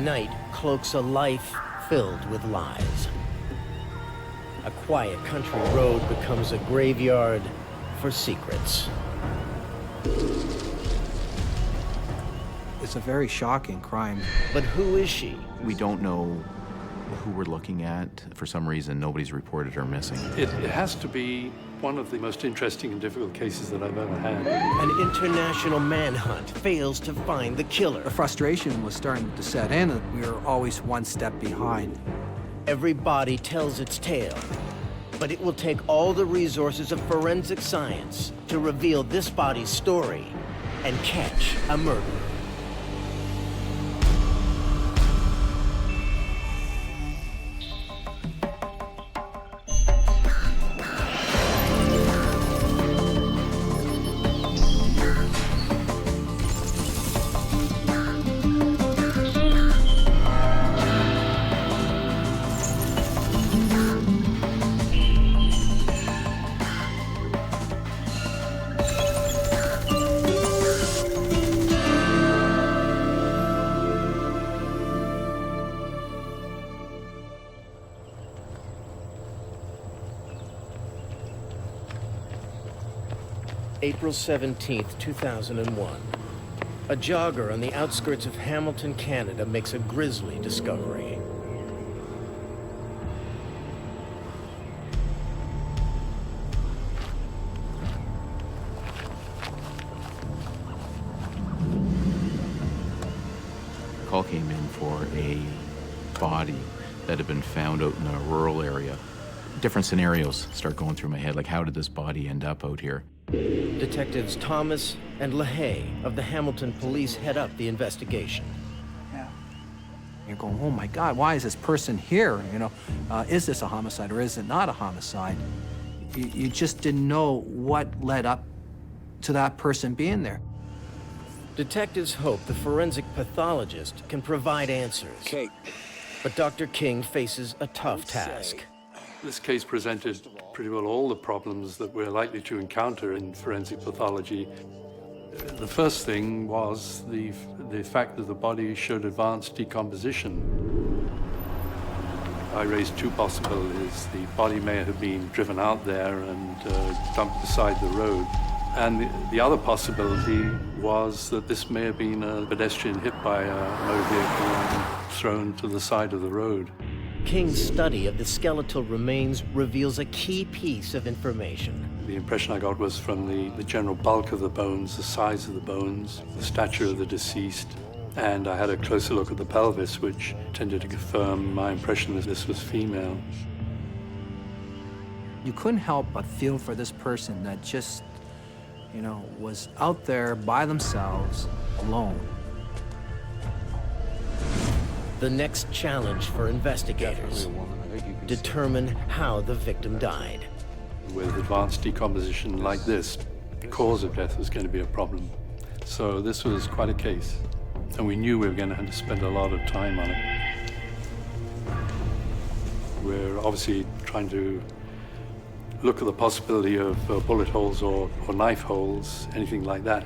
night cloaks a life filled with lies. A quiet country road becomes a graveyard for secrets. It's a very shocking crime. But who is she? We don't know who we're looking at. For some reason, nobody's reported her missing. It has to be one of the most interesting and difficult cases that I've ever had. An international manhunt fails to find the killer. The frustration was starting to set in, and we were always one step behind. Every body tells its tale, but it will take all the resources of forensic science to reveal this body's story and catch a murderer. April 17th, 2001. A jogger on the outskirts of Hamilton, Canada makes a grisly discovery. A call came in for a body that had been found out in a rural area. Different scenarios start going through my head, like how did this body end up out here? Detectives Thomas and LaHaye of the Hamilton police head up the investigation. Yeah. You're going, oh my God, why is this person here? You know, is this a homicide or is it not a homicide? You just didn't know what led up to that person being there. Detectives hope the forensic pathologist can provide answers. Okay. But Dr. King faces a tough task. This case presented pretty well all the problems that we're likely to encounter in forensic pathology. The first thing was the fact that the body showed advanced decomposition. I raised two possibilities. The body may have been driven out there and dumped beside the road. And the other possibility was that this may have been a pedestrian hit by a motor vehicle and thrown to the side of the road. King's study of the skeletal remains reveals a key piece of information. The impression I got was from the general bulk of the bones, the size of the bones, the stature of the deceased, and I had a closer look at the pelvis, which tended to confirm my impression that this was female. You couldn't help but feel for this person that just, you know, was out there by themselves, alone. The next challenge for investigators: determine how the victim died. With advanced decomposition like this, the cause of death was going to be a problem. So this was quite a case, and we knew we were going to have to spend a lot of time on it. We're obviously trying to look at the possibility of bullet holes or knife holes, anything like that.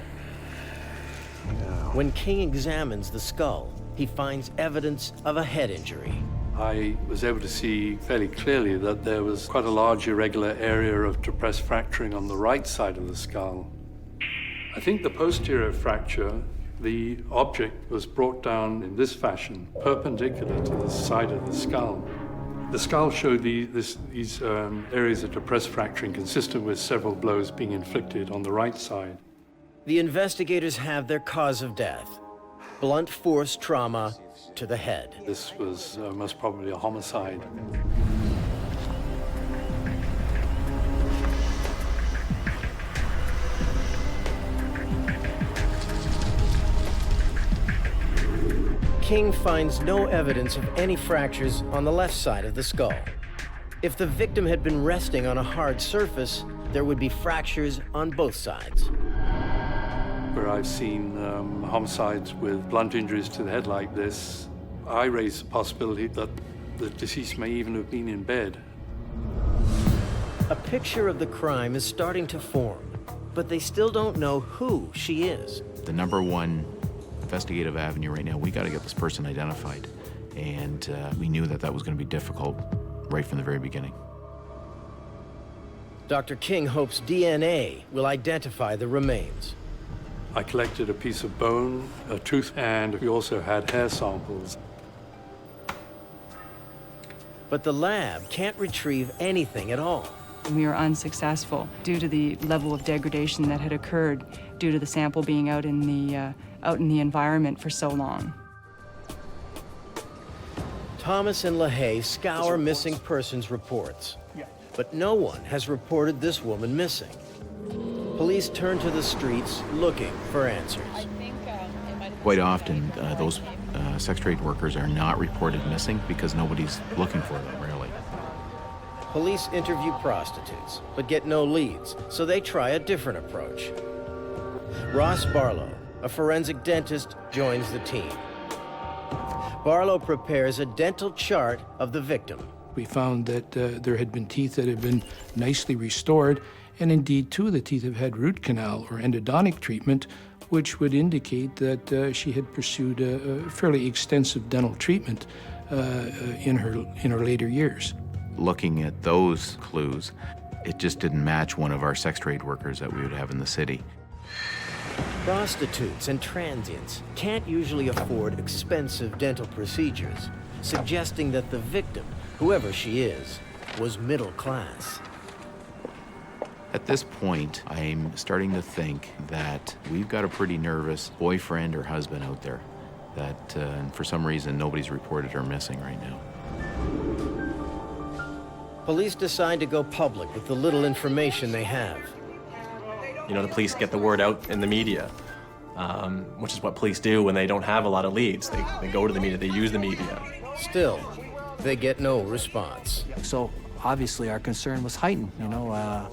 When King examines the skull, he finds evidence of a head injury. I was able to see fairly clearly that there was quite a large irregular area of depressed fracturing on the right side of the skull. I think the posterior fracture, the object was brought down in this fashion, perpendicular to the side of the skull. The skull showed these areas of depressed fracturing consistent with several blows being inflicted on the right side. The investigators have their cause of death: blunt force trauma to the head. This was most probably a homicide. King finds no evidence of any fractures on the left side of the skull. If the victim had been resting on a hard surface, there would be fractures on both sides. Where I've seen homicides with blunt injuries to the head like this, I raise the possibility that the deceased may even have been in bed. A picture of the crime is starting to form, but they still don't know who she is. The number one investigative avenue right now. We got to get this person identified. And we knew that that was going to be difficult right from the very beginning. Dr. King hopes DNA will identify the remains. I collected a piece of bone, a tooth, and we also had hair samples. But the lab can't retrieve anything at all. We were unsuccessful due to the level of degradation that had occurred due to the sample being out in the environment for so long. Thomas and LaHaye scour missing persons reports, but no one has reported this woman missing. Police turn to the streets looking for answers. Quite often, those sex trade workers are not reported missing because nobody's looking for them, really. Police interview prostitutes, but get no leads, so they try a different approach. Ross Barlow, a forensic dentist, joins the team. Barlow prepares a dental chart of the victim. We found that there had been teeth that had been nicely restored, and indeed 2 of the teeth have had root canal or endodontic treatment, which would indicate that she had pursued a fairly extensive dental treatment in her later years. Looking at those clues, it just didn't match one of our sex trade workers that we would have in the city. Prostitutes and transients can't usually afford expensive dental procedures, suggesting that the victim, whoever she is, was middle class. At this point, I'm starting to think that we've got a pretty nervous boyfriend or husband out there that, for some reason, nobody's reported her missing right now. Police decide to go public with the little information they have. You know, the police get the word out in the media, which is what police do when they don't have a lot of leads. They go to the media, they use the media. Still, they get no response. So obviously our concern was heightened, you know.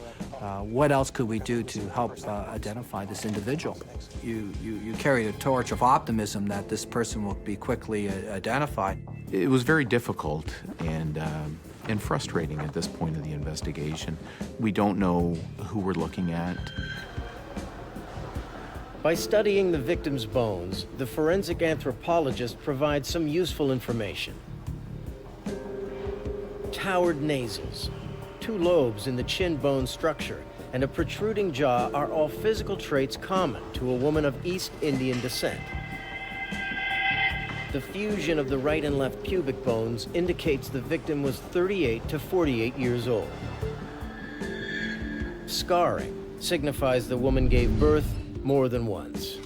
What else could we do to help identify this individual? You carry a torch of optimism that this person will be quickly identified. It was very difficult and frustrating at this point of the investigation. We don't know who we're looking at. By studying the victim's bones, the forensic anthropologist provides some useful information. Towered nasals, 2 lobes in the chin bone structure, and a protruding jaw are all physical traits common to a woman of East Indian descent. The fusion of the right and left pubic bones indicates the victim was 38 to 48 years old. Scarring signifies the woman gave birth more than once.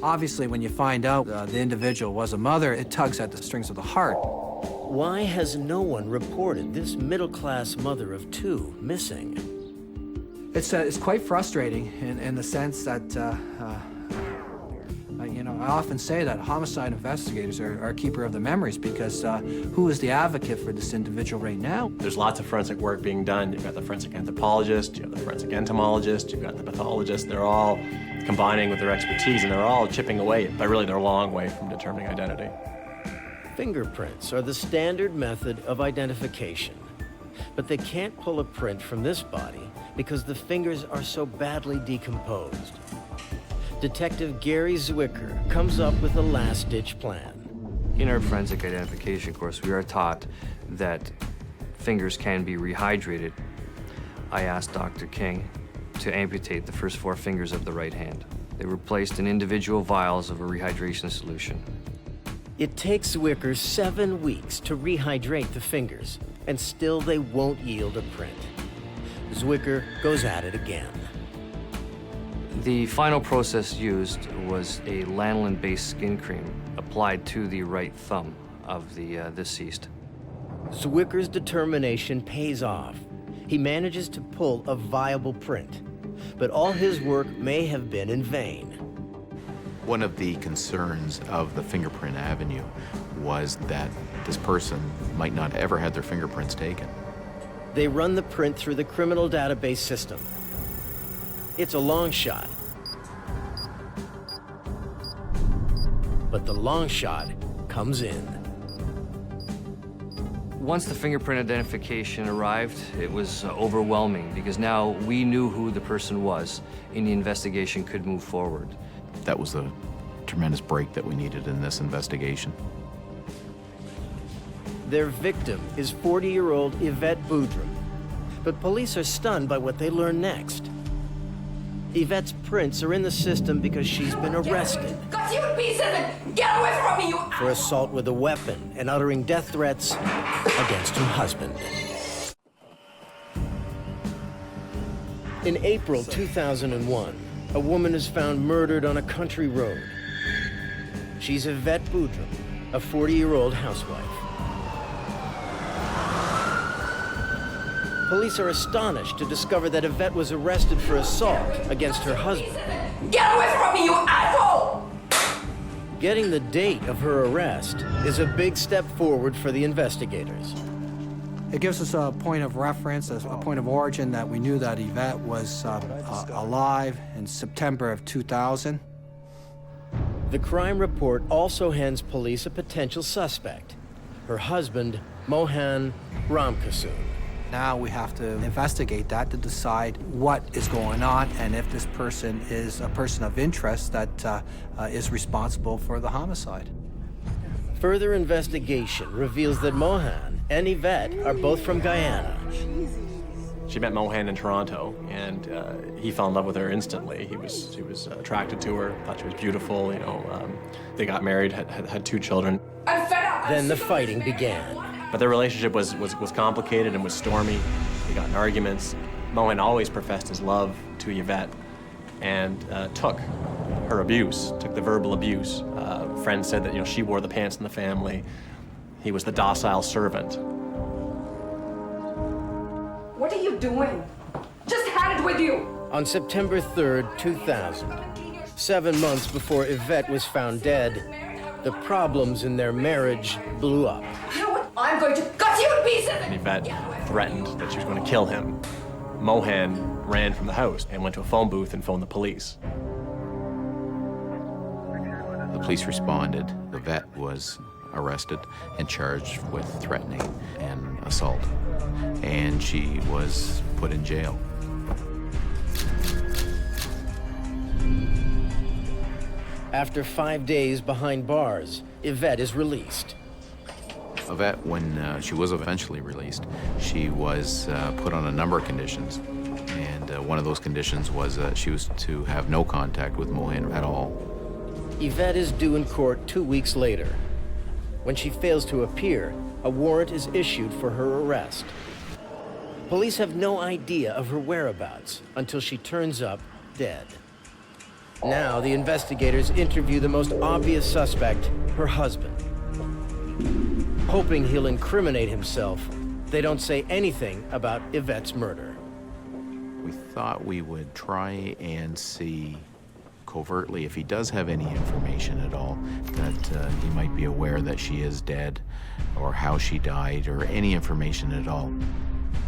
Obviously, when you find out the individual was a mother, it tugs at the strings of the heart. Why has no one reported this middle-class mother of 2 missing? It's quite frustrating in the sense that, you know, I often say that homicide investigators are a keeper of the memories because who is the advocate for this individual right now? There's lots of forensic work being done. You've got the forensic anthropologist, you have the forensic entomologist, you've got the pathologist. They're all combining with their expertise, and they're all chipping away, but really they're a long way from determining identity. Fingerprints are the standard method of identification, but they can't pull a print from this body because the fingers are so badly decomposed. Detective Gary Zwicker comes up with a last-ditch plan. In our forensic identification course, we are taught that fingers can be rehydrated. I asked Dr. King to amputate the first 4 fingers of the right hand. They were placed in individual vials of a rehydration solution. It takes Zwicker 7 weeks to rehydrate the fingers, and still they won't yield a print. Zwicker goes at it again. The final process used was a lanolin-based skin cream applied to the right thumb of the deceased. Zwicker's determination pays off. He manages to pull a viable print, but all his work may have been in vain. One of the concerns of the Fingerprint Avenue was that this person might not ever had their fingerprints taken. They run the print through the criminal database system. It's a long shot. But the long shot comes in. Once the fingerprint identification arrived, it was overwhelming because now we knew who the person was and the investigation could move forward. That was the tremendous break that we needed in this investigation. Their victim is 40-year-old Yvette Boudreau, but police are stunned by what they learn next. Yvette's prints are in the system because she's been arrested Got you in pieces and get away from me, you for assault with a weapon and uttering death threats against her husband. In April 2001, a woman is found murdered on a country road. She's Yvette Boudreau, a 40-year-old housewife. Police are astonished to discover that Yvette was arrested for assault against her husband. Get away from me, you asshole! Getting the date of her arrest is a big step forward for the investigators. It gives us a point of reference, a point of origin that we knew that Yvette was alive in September of 2000. The crime report also hands police a potential suspect, her husband, Mohan Ramkasoon. Now we have to investigate that to decide what is going on and if this person is a person of interest that is responsible for the homicide. Further investigation reveals that Mohan and Yvette are both from Guyana. She met Mohan in Toronto, and he fell in love with her instantly. He was attracted to her, thought she was beautiful. You know, they got married, had 2 children. I'm fed up. Then the fighting began. But their relationship was complicated and was stormy. They got in arguments. Mohan always professed his love to Yvette and took her abuse, took the verbal abuse. Friends said that, you know, she wore the pants in the family. He was the docile servant. What are you doing? Just had it with you. On September 3rd, 2000, 7 months before Yvette was found dead, the problems in their marriage blew up. You know what? I'm going to cut you in pieces. And Yvette threatened that she was going to kill him. Mohan ran from the house and went to a phone booth and phoned the police. The police responded. Yvette was arrested and charged with threatening and assault, and she was put in jail. After 5 days behind bars, Yvette is released. Yvette, when she was eventually released, she was put on a number of conditions, and one of those conditions was that she was to have no contact with Mohan at all. Yvette is due in court 2 weeks later. When she fails to appear, a warrant is issued for her arrest. Police have no idea of her whereabouts until she turns up dead. Now the investigators interview the most obvious suspect, her husband. Hoping he'll incriminate himself, they don't say anything about Yvette's murder. We thought we would try and see covertly if he does have any information at all, that he might be aware that she is dead or how she died or any information at all.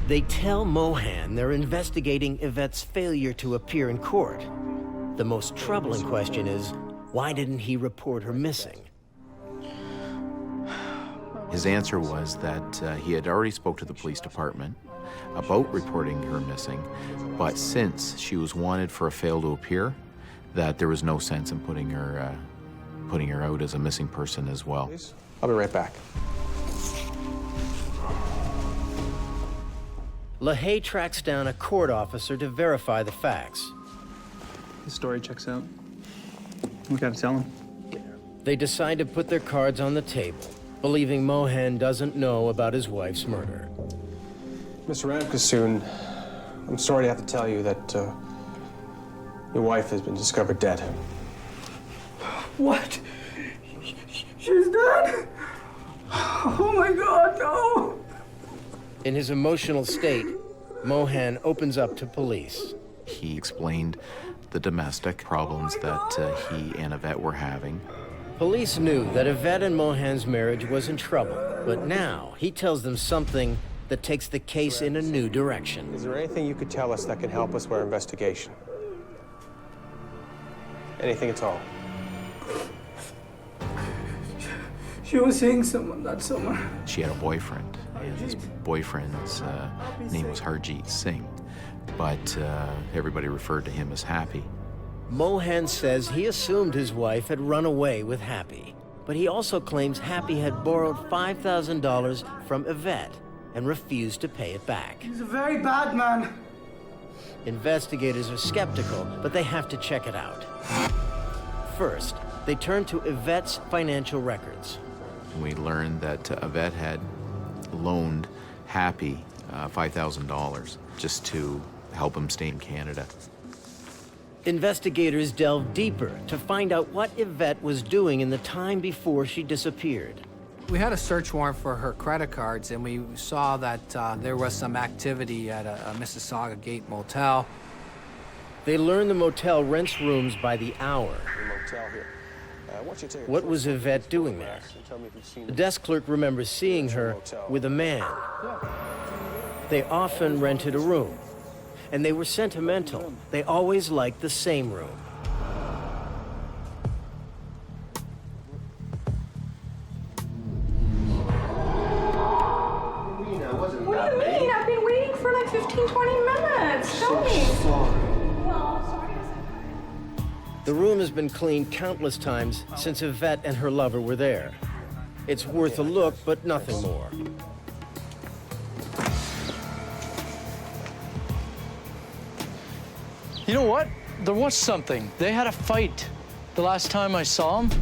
They tell Mohan they're investigating Yvette's failure to appear in court. The most troubling question is, why didn't he report her missing? His answer was that he had already spoke to the police department about reporting her missing, but since she was wanted for a fail to appear, that there was no sense in putting her out as a missing person as well. I'll be right back. LaHaye tracks down a court officer to verify the facts. His story checks out. We gotta tell him. They decide to put their cards on the table, believing Mohan doesn't know about his wife's murder. Mr. Ramkasoon, I'm sorry to have to tell you that your wife has been discovered dead. What? She's dead? Oh my God, no! In his emotional state, Mohan opens up to police. He explained the domestic problems that he and Yvette were having. Police knew that Yvette and Mohan's marriage was in trouble, but now he tells them something that takes the case in a new direction. Is there anything you could tell us that can help us with our investigation? Anything at all? She was seeing someone that summer. She had a boyfriend, and his boyfriend's name was Harjeet Singh, but everybody referred to him as Happy. Mohan says he assumed his wife had run away with Happy, but he also claims Happy had borrowed $5,000 from Yvette and refused to pay it back. He's a very bad man. Investigators are skeptical, but they have to check it out. First, they turn to Yvette's financial records. We learned that Yvette had loaned Happy $5,000 just to help him stay in Canada. Investigators delve deeper to find out what Yvette was doing in the time before she disappeared. We had a search warrant for her credit cards, and we saw that there was some activity at a Mississauga Gate motel. They learn the motel rents rooms by the hour. What was Yvette doing there? The desk clerk remembers seeing her with a man. They often rented a room, and they were sentimental. They always liked the same room. What do you mean? I've been waiting for like 15, 20 minutes. Tell me. The room has been cleaned countless times since Yvette and her lover were there. It's worth a look, but nothing more. You know what? There was something. They had a fight the last time I saw them.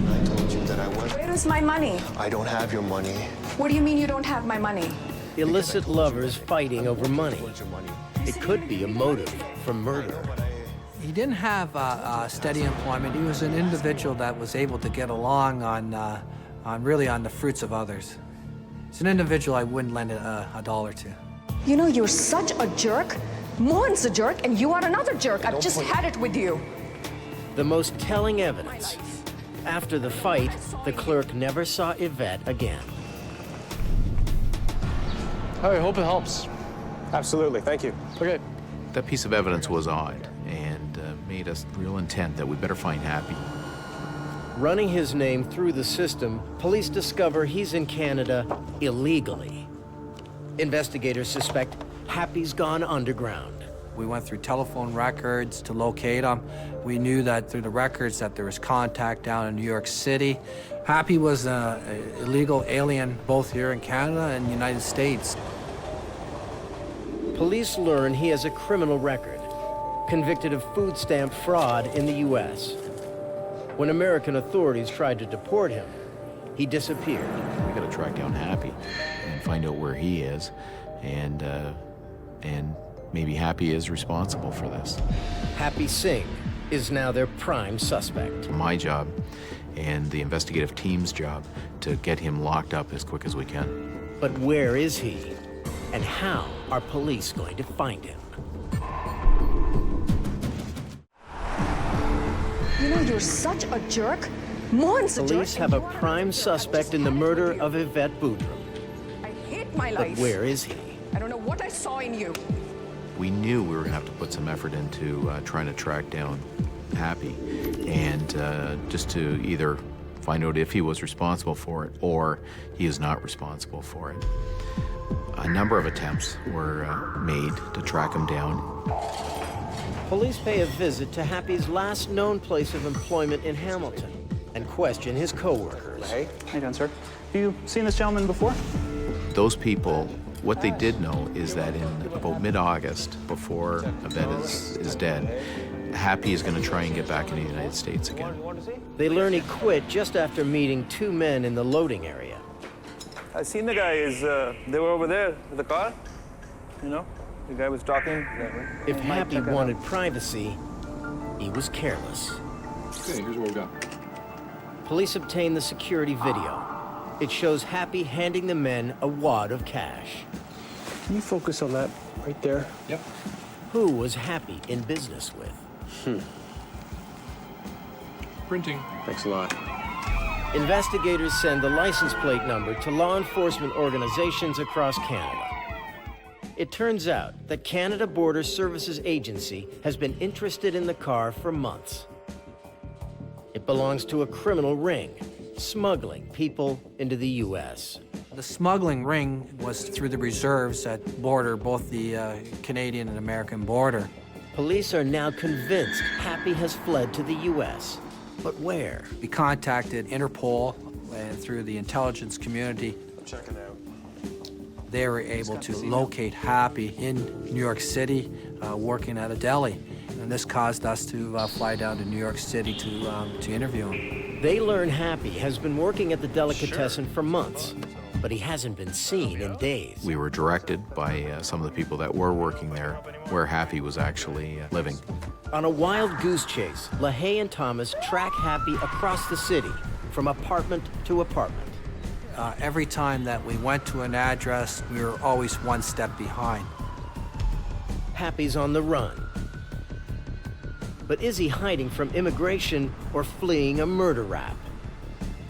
I told you that I was. Where is my money? I don't have your money. What do you mean you don't have my money? Illicit lovers fighting over money. It could be a motive for murder. He didn't have steady employment. He was an individual that was able to get along really on the fruits of others. It's an individual I wouldn't lend a dollar to. You know, you're such a jerk. Mohan's a jerk, and you are another jerk. I've just had it with you. The most telling evidence. After the fight, the clerk never saw Yvette again. I hope it helps. Absolutely, thank you. Okay. That piece of evidence was odd and made us real intent that we better find Happy. Running his name through the system, police discover he's in Canada illegally. Investigators suspect Happy's gone underground. We went through telephone records to locate him. We knew that through the records that there was contact down in New York City. Happy was an illegal alien both here in Canada and the United States. Police learn he has a criminal record, convicted of food stamp fraud in the U.S. When American authorities tried to deport him, he disappeared. We gotta track down Happy and find out where he is, and maybe Happy is responsible for this. Happy Singh is now their prime suspect. My job and the investigative team's job to get him locked up as quick as we can. But where is he? And how are police going to find him? You know, you're such a jerk. Mohan's a jerk. Police have a prime suspect in the murder of Yvette Boudreaux. I hate my But life. where is he? I don't know what I saw in you. We knew we were gonna have to put some effort into trying to track down Happy, and just to either find out if he was responsible for it or he is not responsible for it. A number of attempts were made to track him down. Police pay a visit to Happy's last known place of employment in Hamilton and question his co-workers. Hey. How you doing, sir? Have you seen this gentleman before? Those people, what they did know is that in about mid-August, before Yvette is dead, Happy is going to try and get back into the United States again. They learn he quit just after meeting two men in the loading area. I seen the guys. They were over there with the car. You know, the guy was talking. If Happy wanted privacy, he was careless. Okay, here's what we got. Police obtain the security video. It shows Happy handing the men a wad of cash. Can you focus on that right there? Yep. Who was Happy in business with? Printing. Thanks a lot. Investigators send the license plate number to law enforcement organizations across Canada. It turns out that Canada Border Services Agency has been interested in the car for months. It belongs to a criminal ring, smuggling people into the U.S. The smuggling ring was through the reserves that border both the Canadian and American border. Police are now convinced Happy has fled to the U.S. But where? We contacted Interpol and through the intelligence community. I'm checking out. They were able to locate Happy in New York City, working at a deli. And this caused us to fly down to New York City to interview him. They learn Happy has been working at the delicatessen for months, but he hasn't been seen in days. We were directed by some of the people that were working there where Happy was actually living. On a wild goose chase, LaHaye and Thomas track Happy across the city, from apartment to apartment. Every time that we went to an address, we were always one step behind. Happy's on the run. But is he hiding from immigration or fleeing a murder rap?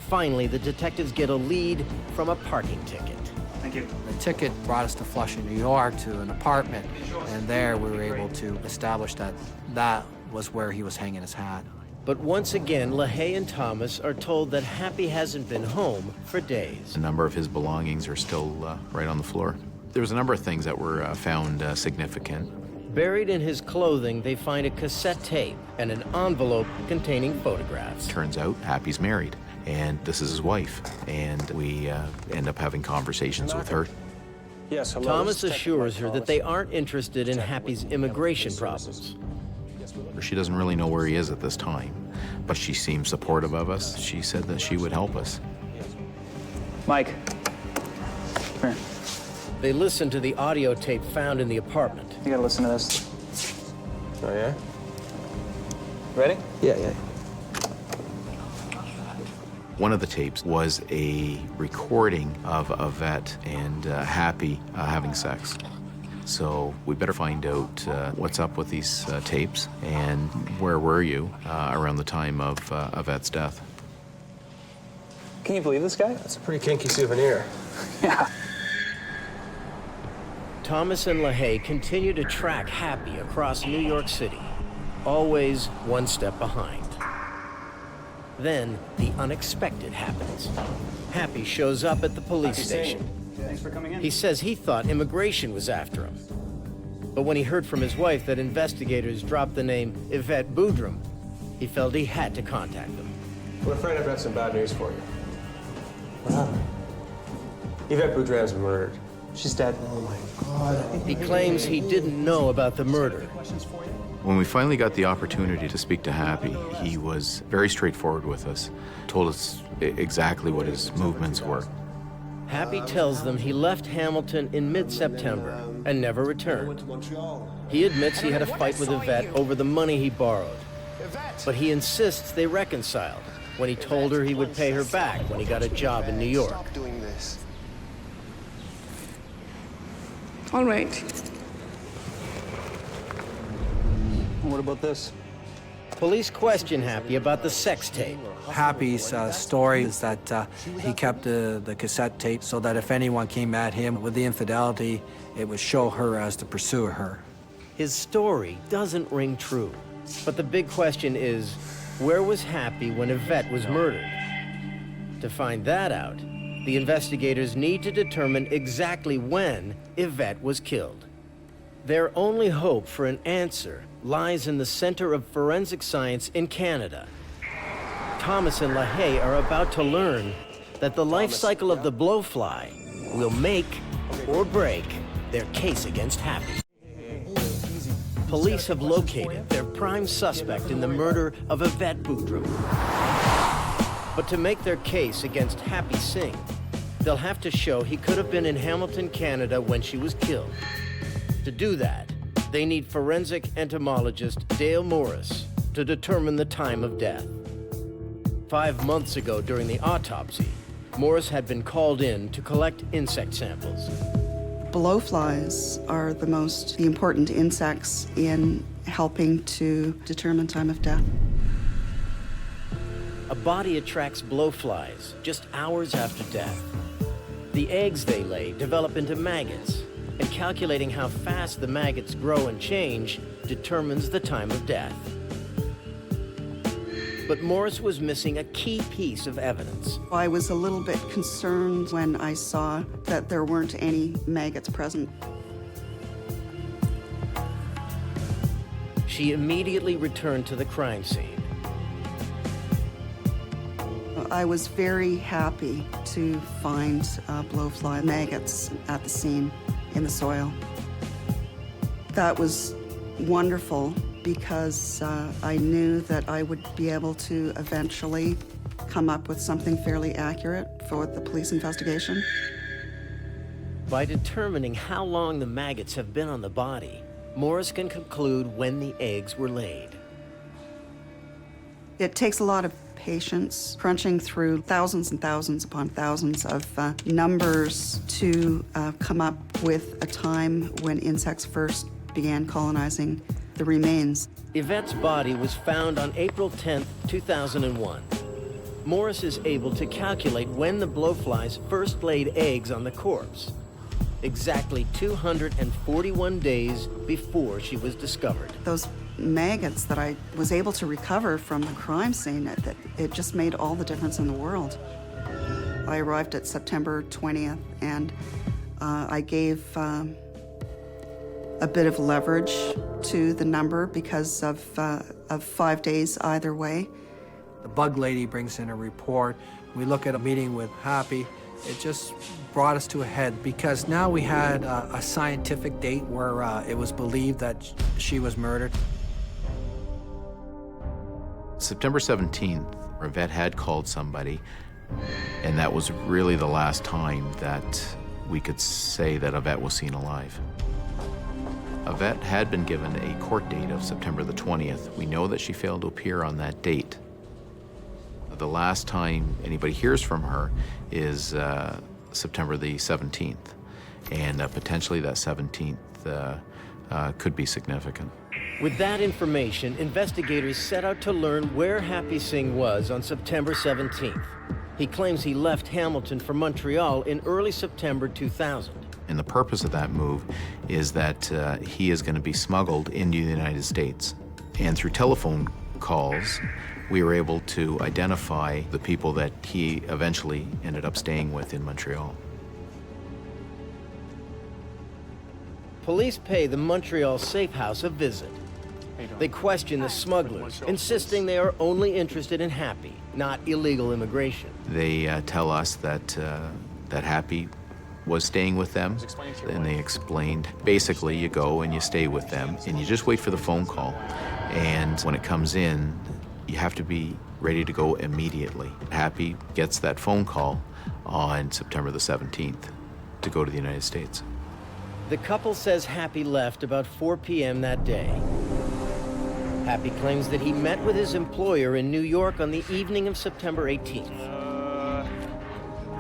Finally, the detectives get a lead from a parking ticket. Thank you. The ticket brought us to Flushing, New York, to an apartment, and there we were able to establish that that was where he was hanging his hat. But once again, LaHaye and Thomas are told that Happy hasn't been home for days. A number of his belongings are still right on the floor. There was a number of things that were found significant. Buried in his clothing, they find a cassette tape and an envelope containing photographs. Turns out Happy's married, and this is his wife, and we end up having conversations with her. Yes, hello. Thomas assures her that they aren't interested in Happy's immigration problems. She doesn't really know where he is at this time, but she seems supportive of us. She said that she would help us. Mike. Come here. They listen to the audio tape found in the apartment. You gotta listen to this. Oh, yeah? Ready? Yeah. One of the tapes was a recording of Yvette and Happy having sex. So we better find out what's up with these tapes and where were you around the time of Yvette's death. Can you believe this guy? That's a pretty kinky souvenir. Yeah. Thomas and LaHaye continue to track Happy across New York City, always one step behind. Then the unexpected happens. Happy shows up at the police station. Thanks for coming in. He says he thought immigration was after him. But when he heard from his wife that investigators dropped the name Yvette Boudreaume, he felt he had to contact them. I'm afraid I've got some bad news for you. What happened? Yvette Boudreaume's been murdered. She's dead. Oh my God. He claims he didn't know about the murder. When we finally got the opportunity to speak to Happy, he was very straightforward with us, told us exactly what his movements were. Happy tells them he left Hamilton in mid-September and never returned. He admits he had a fight with Yvette over the money he borrowed, but he insists they reconciled when he told her he would pay her back when he got a job in New York. Stop doing this. All right. What about this? Police question Happy about the sex tape. Happy's story is that he kept the cassette tape so that if anyone came at him with the infidelity, it would show her as the pursuer her. His story doesn't ring true, but the big question is, where was Happy when Yvette was murdered? To find that out, the investigators need to determine exactly when Yvette was killed. Their only hope for an answer lies in the Center of Forensic Science in Canada. Thomas and LaHaye are about to learn that the life cycle of the blowfly will make or break their case against Happy. Police have located their prime suspect in the murder of Yvette Boudreaume. But to make their case against Happy Singh, they'll have to show he could have been in Hamilton, Canada when she was killed. To do that, they need forensic entomologist Dale Morris to determine the time of death. 5 months ago, during the autopsy, Morris had been called in to collect insect samples. Blowflies are the important insects in helping to determine time of death. A body attracts blowflies just hours after death. The eggs they lay develop into maggots, and calculating how fast the maggots grow and change determines the time of death. But Morris was missing a key piece of evidence. I was a little bit concerned when I saw that there weren't any maggots present. she immediately returned to the crime scene. I was very happy to find blowfly maggots at the scene in the soil. That was wonderful because I knew that I would be able to eventually come up with something fairly accurate for the police investigation. By determining how long the maggots have been on the body, Morris can conclude when the eggs were laid. It takes a lot of patience, crunching through thousands and thousands upon thousands of numbers to come up with a time when insects first began colonizing the remains. Yvette's body was found on April 10, 2001. Morris is able to calculate when the blowflies first laid eggs on the corpse, exactly 241 days before she was discovered. Those maggots that I was able to recover from the crime scene, it just made all the difference in the world. I arrived at September 20th, and I gave a bit of leverage to the number because of 5 days either way. The bug lady brings in a report. We look at a meeting with Happy. It just brought us to a head because now we had a scientific date where it was believed that she was murdered. September 17th, Yvette had called somebody, and that was really the last time that we could say that Yvette was seen alive. Yvette had been given a court date of September the 20th. We know that she failed to appear on that date. The last time anybody hears from her is September the 17th, and potentially that 17th could be significant. With that information, investigators set out to learn where Happy Singh was on September 17th. He claims he left Hamilton for Montreal in early September 2000. And the purpose of that move is that he is going to be smuggled into the United States. And through telephone calls, we were able to identify the people that he eventually ended up staying with in Montreal. Police pay the Montreal safe house a visit. They question the smugglers, insisting they are only interested in Happy, not illegal immigration. They tell us that Happy was staying with them, and they explained, basically you go and you stay with them, and you just wait for the phone call. And when it comes in, you have to be ready to go immediately. Happy gets that phone call on September the 17th to go to the United States. The couple says Happy left about 4 p.m. that day. Happy claims that he met with his employer in New York on the evening of September 18th.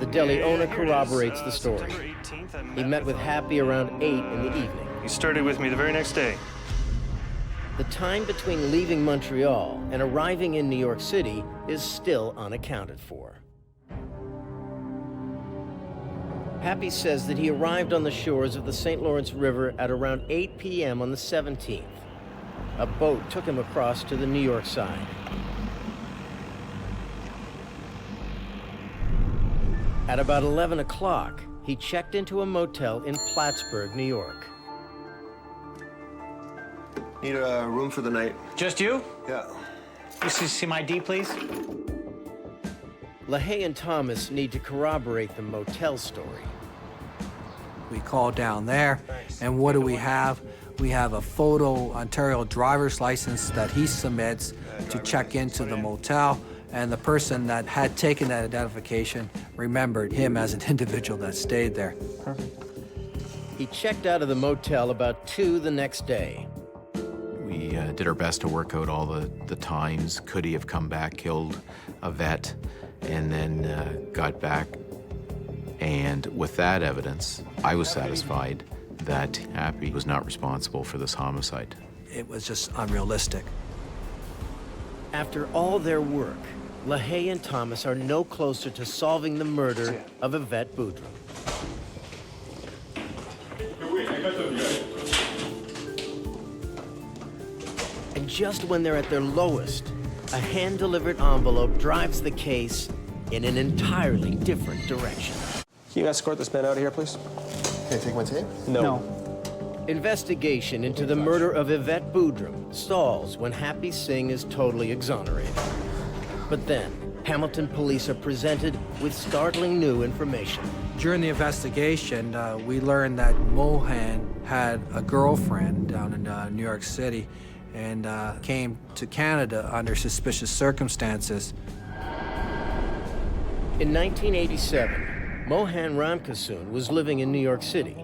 The deli owner corroborates the story. He met with Happy around 8 in the evening. He started with me the very next day. The time between leaving Montreal and arriving in New York City is still unaccounted for. Happy says that he arrived on the shores of the St. Lawrence River at around 8 p.m. on the 17th. A boat took him across to the New York side. At about 11 o'clock, he checked into a motel in Plattsburgh, New York. Need a room for the night. Just you? Yeah. You see my ID, please? LaHaye and Thomas need to corroborate the motel story. We call down there, and what do we have? We have a photo Ontario driver's license that he submits to check into the motel, and the person that had taken that identification remembered him as an individual that stayed there. Perfect. He checked out of the motel about 2 the next day. We did our best to work out all the times. Could he have come back, killed Yvette, and then got back? And with that evidence, I was satisfied that Happy was not responsible for this homicide. It was just unrealistic. After all their work, LaHaye and Thomas are no closer to solving the murder of Yvette Boudreau. And just when they're at their lowest, a hand-delivered envelope drives the case in an entirely different direction. Can you escort this man out of here, please? Can I take my tape? No. Investigation into the murder of Yvette Boudreaux stalls when Happy Singh is totally exonerated. But then, Hamilton police are presented with startling new information. During the investigation, we learned that Mohan had a girlfriend down in New York City and came to Canada under suspicious circumstances. In 1987, Mohan Ramkissoon was living in New York City.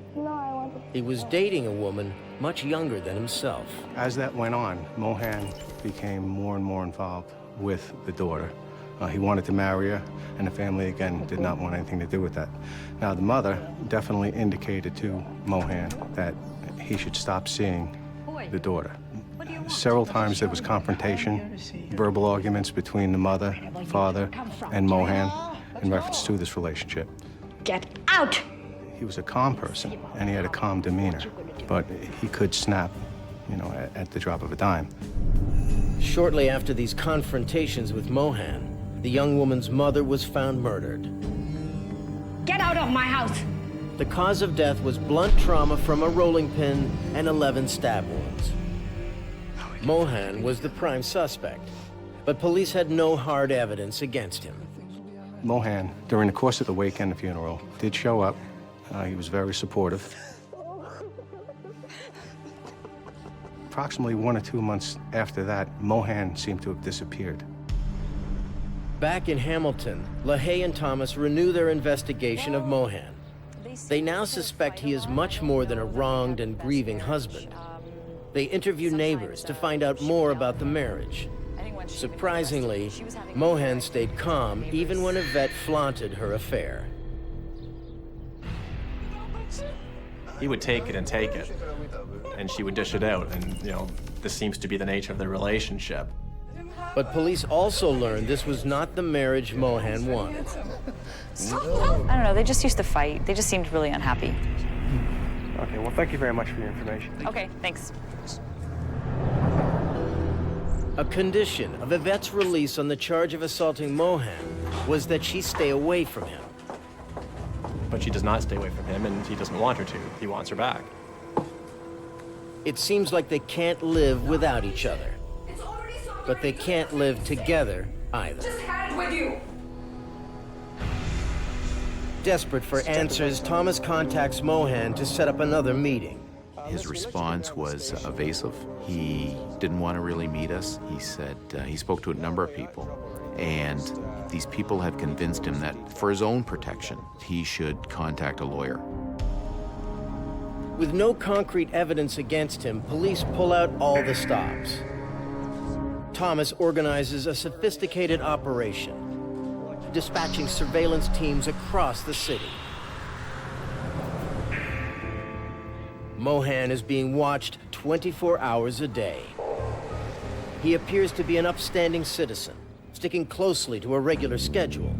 He was dating a woman much younger than himself. As that went on, Mohan became more and more involved with the daughter. He wanted to marry her, and the family, again, did not want anything to do with that. Now, the mother definitely indicated to Mohan that he should stop seeing the daughter. Several times there was confrontation, verbal arguments between the mother, father, and Mohan in reference to this relationship. Get out! He was a calm person, and he had a calm demeanor, but he could snap, you know, at the drop of a dime. Shortly after these confrontations with Mohan, the young woman's mother was found murdered. Get out of my house! The cause of death was blunt trauma from a rolling pin and 11 stab wounds. Mohan was the prime suspect, but police had no hard evidence against him. Mohan, during the course of the wake and the funeral, did show up. He was very supportive. Approximately 1 or 2 months after that, Mohan seemed to have disappeared. Back in Hamilton, LaHaye and Thomas renew their investigation of Mohan. They now suspect he is much more than a wronged and grieving husband. They interview neighbors to find out more about the marriage. Surprisingly, Mohan stayed calm even when Yvette flaunted her affair. He would take it, and she would dish it out, and, you know, this seems to be the nature of the relationship. But police also learned this was not the marriage Mohan wanted. I don't know, they just used to fight. They just seemed really unhappy. Okay, well, thank you very much for your information. Okay, thanks. A condition of Yvette's release on the charge of assaulting Mohan was that she stay away from him. But she does not stay away from him, and he doesn't want her to. He wants her back. It seems like they can't live without each other. But they can't live together either. Just had it with you! Desperate for answers, Thomas contacts Mohan to set up another meeting. His response was evasive. He didn't want to really meet us. He said he spoke to a number of people, and these people had convinced him that for his own protection, he should contact a lawyer. With no concrete evidence against him, police pull out all the stops. Thomas organizes a sophisticated operation, dispatching surveillance teams across the city. Mohan is being watched 24 hours a day. He appears to be an upstanding citizen, sticking closely to a regular schedule.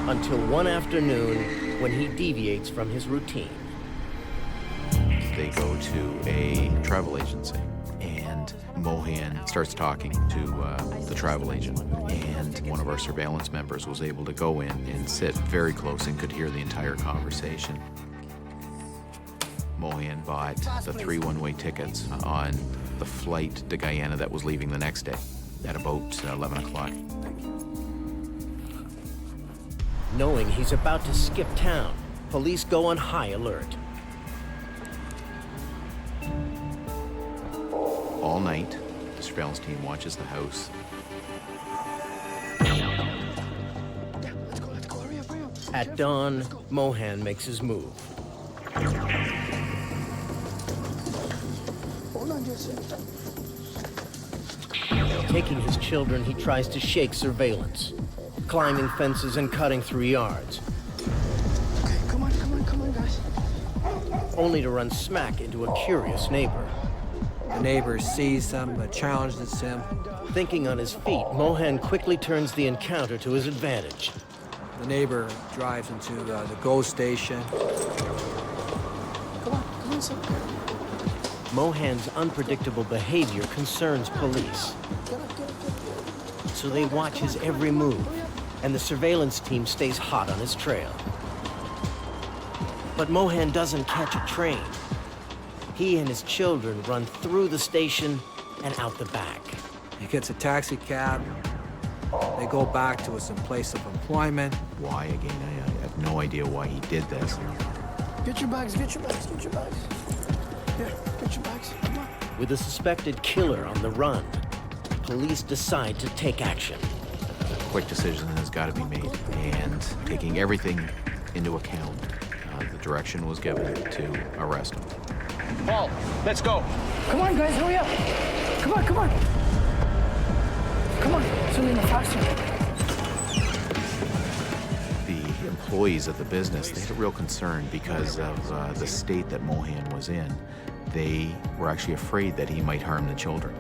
Until one afternoon, when he deviates from his routine. They go to a travel agency, and Mohan starts talking to the travel agent. And one of our surveillance members was able to go in and sit very close and could hear the entire conversation. Mohan bought the 3 one-way tickets on the flight to Guyana that was leaving the next day at about 11 o'clock. Knowing he's about to skip town, police go on high alert. All night, the surveillance team watches the house. At dawn, Mohan makes his move. Taking his children, he tries to shake surveillance, climbing fences and cutting through yards. Okay, come on, guys. Only to run smack into a curious neighbor. The neighbor sees him, challenges him. Thinking on his feet, Mohan quickly turns the encounter to his advantage. The neighbor drives into the GO station. Come on, son. Mohan's unpredictable behavior concerns police. So they watch his every move, and the surveillance team stays hot on his trail. But Mohan doesn't catch a train. He and his children run through the station and out the back. He gets a taxi cab. They go back to his place of employment. Why, again, I have no idea why he did this. Get your bags, get your bags, get your bags. Here, get your bags, come on. With a suspected killer on the run, police decide to take action. A quick decision has got to be made, and taking everything into account, the direction was given to arrest him. Paul, let's go. Come on, guys, hurry up. Come on, come on. Come on, Selena, faster. The employees of the business, they had a real concern because of the state that Mohan was in. They were actually afraid that he might harm the children.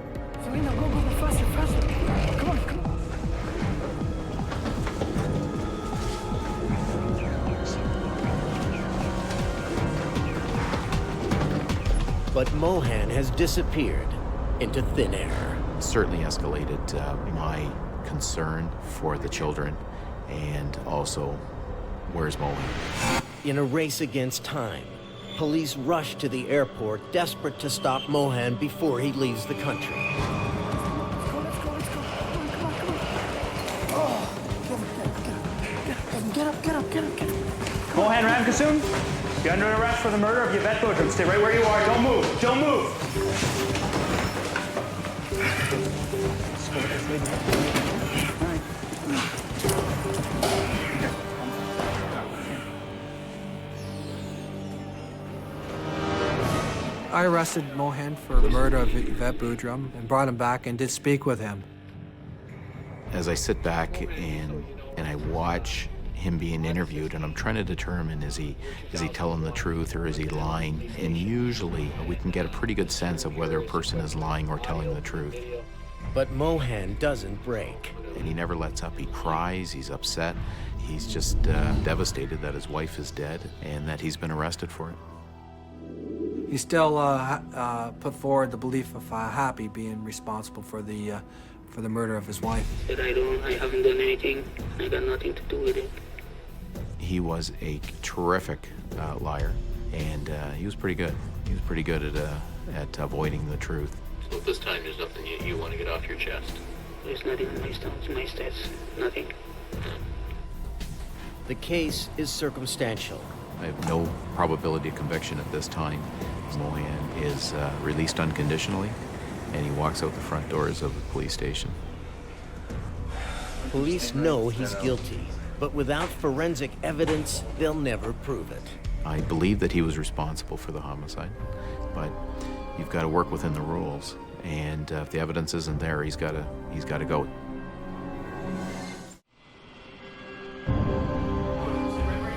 Selena, go, go, go, faster, faster. Come on, come on. But Mohan has disappeared into thin air. Certainly escalated my concern for the children, and also, where's Mohan? In a race against time, police rush to the airport, desperate to stop Mohan before he leaves the country. Let's go, let's go, let's go. Come on, come on, come on. Oh, get up, get up, get up, get up. Mohan Ramkasoon, you're under arrest for the murder of Yvette Boudreaux. Stay right where you are. Don't move. Don't move. I arrested Mohan for the murder of Yvette Boudreaux and brought him back and did speak with him. As I sit back and I watch him being interviewed, and I'm trying to determine, is he telling the truth or is he lying? And usually we can get a pretty good sense of whether a person is lying or telling the truth. But Mohan doesn't break. And he never lets up. He cries, he's upset. He's just devastated that his wife is dead and that he's been arrested for it. He still put forward the belief of Happy being responsible for the murder of his wife. That I haven't done anything. I got nothing to do with it. He was a terrific liar, and he was pretty good. He was pretty good at avoiding the truth. So at this time, there's nothing you want to get off your chest? There's nothing on my stones, my stats, nothing. The case is circumstantial. I have no probability of conviction at this time. Mohan is released unconditionally, and he walks out the front doors of the police station. Police know he's guilty, but without forensic evidence, they'll never prove it. I believe that he was responsible for the homicide, but you've got to work within the rules, and if the evidence isn't there, he's got to go.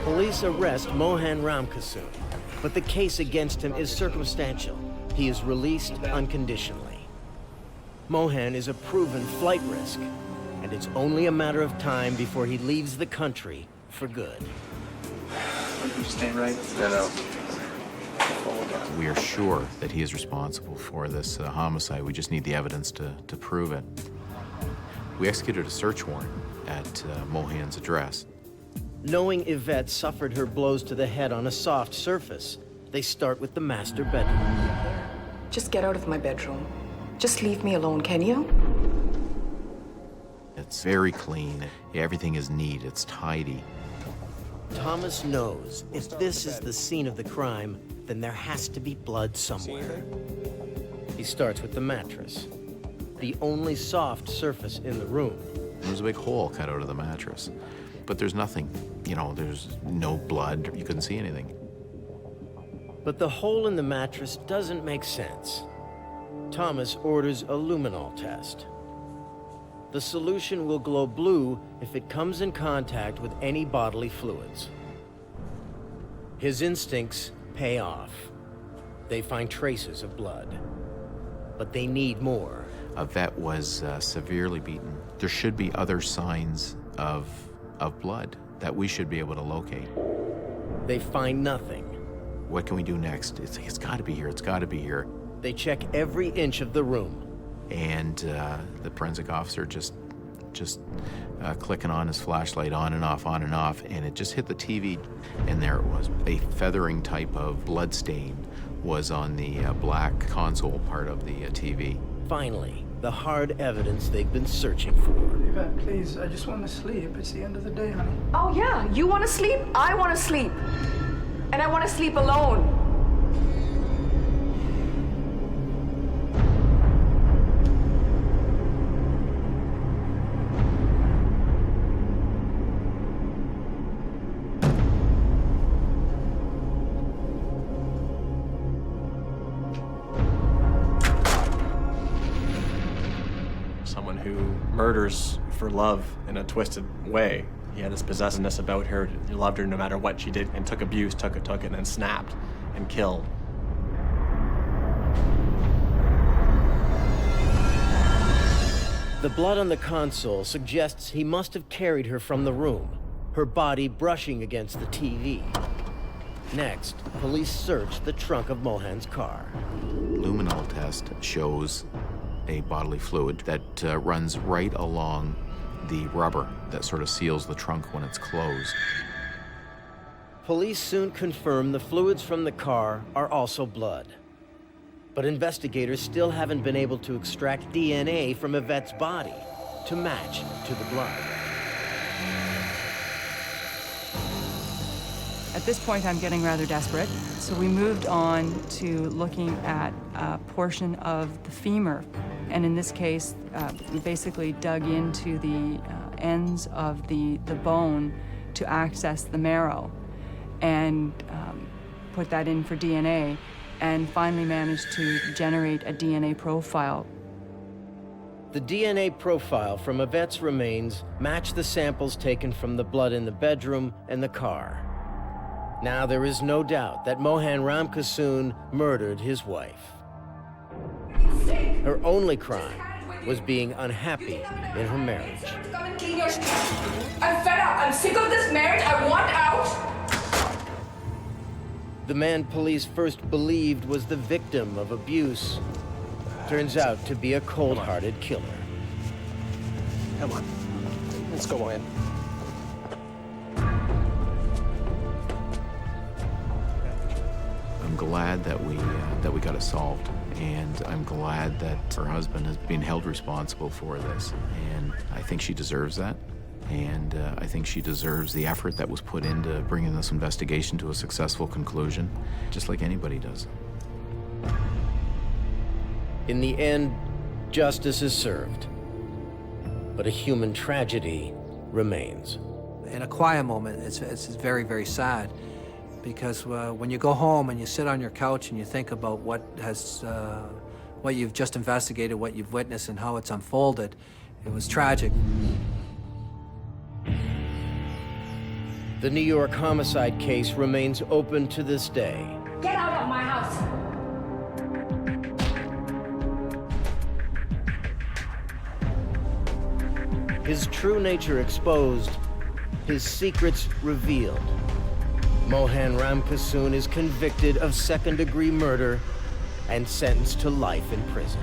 Police arrest Mohan Ramkasoon, but the case against him is circumstantial. He is released unconditionally. Mohan is a proven flight risk, and it's only a matter of time before he leaves the country for good. Stay right. No. We are sure that he is responsible for this homicide. We just need the evidence to prove it. We executed a search warrant at Mohan's address. Knowing Yvette suffered her blows to the head on a soft surface, they start with the master bedroom. Just get out of my bedroom. Just leave me alone, can you? It's very clean. Everything is neat. It's tidy. Thomas knows if this is the scene of the crime, then there has to be blood somewhere. He starts with the mattress, the only soft surface in the room. There's a big hole cut out of the mattress, but there's nothing. You know, there's no blood. You couldn't see anything. But the hole in the mattress doesn't make sense. Thomas orders a luminol test. The solution will glow blue if it comes in contact with any bodily fluids. His instincts pay off. They find traces of blood. But they need more. Yvette was severely beaten. There should be other signs of blood that we should be able to locate. They find nothing. What can we do next? It's got to be here. It's got to be here. They check every inch of the room. And the forensic officer just just clicking on his flashlight on and off, and it just hit the TV, and there it was. A feathering type of blood stain was on the black console part of the TV. Finally, the hard evidence they've been searching for. Yvette, please, I just want to sleep. It's the end of the day, honey. Oh, yeah. You want to sleep? I want to sleep. And I want to sleep alone. Someone who murders for love in a twisted way. He had this possessiveness about her. He loved her no matter what she did, and took abuse, took it, and then snapped and killed. The blood on the console suggests he must have carried her from the room, her body brushing against the TV. Next, police search the trunk of Mohan's car. Luminol test shows a bodily fluid that runs right along the rubber that sort of seals the trunk when it's closed. Police soon confirm the fluids from the car are also blood. But investigators still haven't been able to extract DNA from Yvette's body to match to the blood. At this point, I'm getting rather desperate, so we moved on to looking at a portion of the femur. And in this case, we basically dug into the ends of the bone to access the marrow and put that in for DNA, and finally managed to generate a DNA profile. The DNA profile from Yvette's remains matched the samples taken from the blood in the bedroom and the car. Now there is no doubt that Mohan Ramkissoon murdered his wife. Her only crime was being unhappy in her marriage. I'm fed up. I'm sick of this marriage. I want out. The man police first believed was the victim of abuse turns out to be a cold-hearted killer. Come on. Let's go in. I'm glad that we got it solved, and I'm glad that her husband has been held responsible for this, and I think she deserves that, and I think she deserves the effort that was put into bringing this investigation to a successful conclusion, just like anybody does. In the end, justice is served, but a human tragedy remains. In a quiet moment, it's very, very sad, because when you go home and you sit on your couch and you think about what you've just investigated, what you've witnessed, and how it's unfolded, it was tragic. The New York homicide case remains open to this day. Get out of my house. His true nature exposed, his secrets revealed. Mohan Ramkissoon is convicted of second-degree murder and sentenced to life in prison.